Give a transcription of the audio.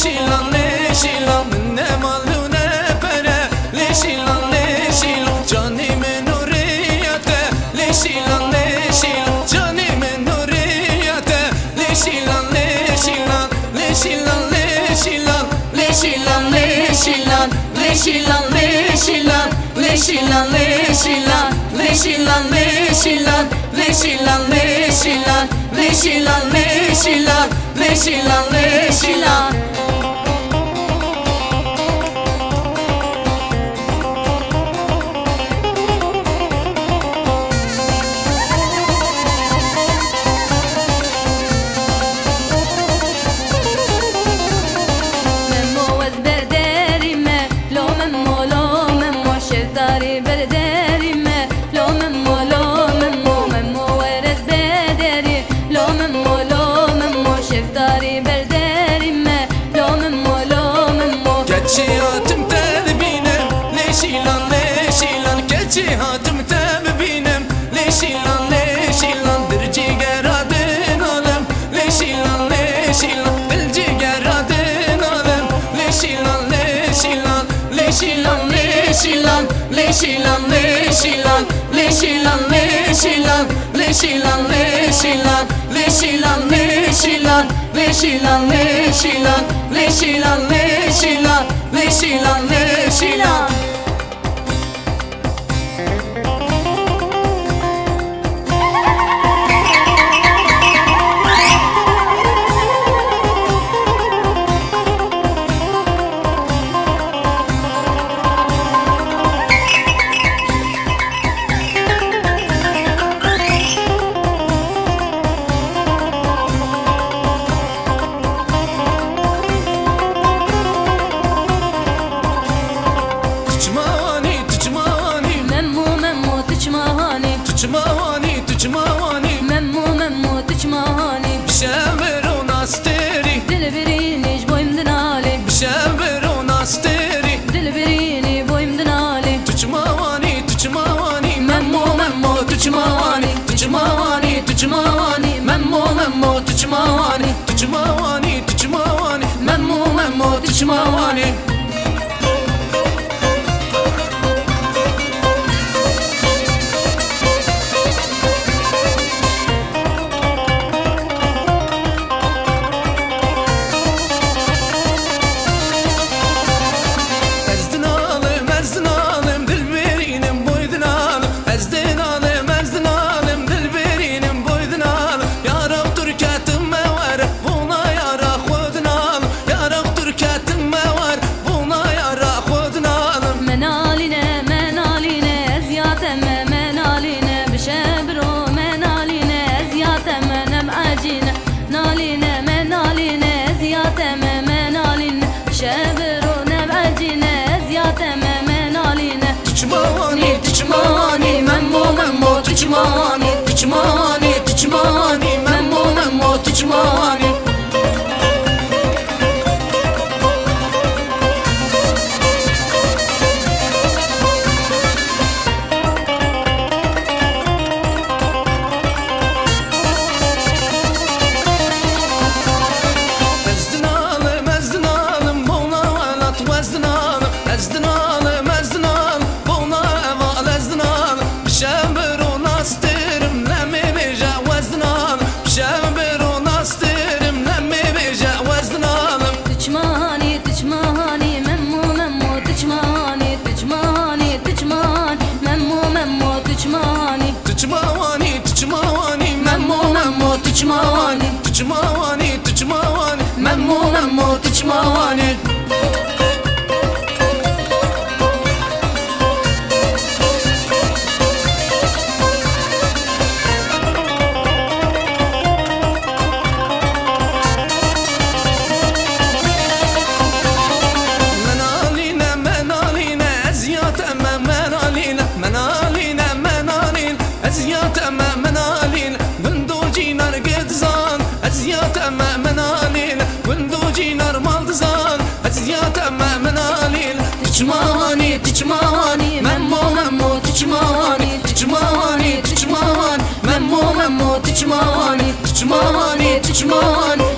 لشيلان لشيلان من مالونا برا لشيلان لشيلان جاني من نوريته لشيلان لشيلان جاني من نوريته لشيلان لشيلان لشيلان لشيلان لشيلان لشيلان لشيلان لشيلان لشيلان لشيلان لشيلان لشيلان لشيلان لشيلان لشيلان لشيلان لشيلان لشيلان هاتم تبينم لشيلان لشيلان كتشي هاتم تبينم لشيلان لشيلان درجي قرادين عالم لشيلان لشيلان بلجي قرادين عالم لشيلان لشيلان لشيلان لشيلان لشيلان لشيلان لشيلان لشيلان لشيلان لشيلان لشيلان لشيلان لشيلان لشيلان لشيلان لشيلان لشيلان لشيلان تجمعاني تجمعاني ممو ممو تجمعاني بشامر وناستري دل بريني جبوي مدنالي بشامر وناستري دل بريني بوي مدنالي تجمعاني تجمعاني ممو ممو تجمعاني تجمعاني تجمعاني ممو ممو تجمعاني تجمعاني تجمعاني ممو ممو تجمعاني تجمعاني ممو ممو تجمعاني تجمعاني تجمعاني ممو ممو تجمعاني ازدنالم ازدنالم بونا ولات وازدنالم ازدنالم ازدنالم بونا اval ازدنالم بشامبر وناسترم لمي بيجا وازدنالم بشامبر وناسترم لمي بيجا وازدنالم تجمعاني تجمعاني ممو ممو تجمعاني تجمعاني تجمعاني ممو ممو تجمعاني تجمعاني تجمعاني ممو ممو تجمعاني تجمعاني تجمعاني ممو ممو تجمعاني منالينا منالينا ازيات اما منالينا منالينا منالين ازيات اما منالين بندوجي نار قدزان ازيات اما منالين بندوجي نار مالدزان ازيات اما منالين تجمعاني تجمعاني ممو ممو تجمعاني تجمعاني تجمعاني ممو ممو تجمعاني تجمعاني تجمعاني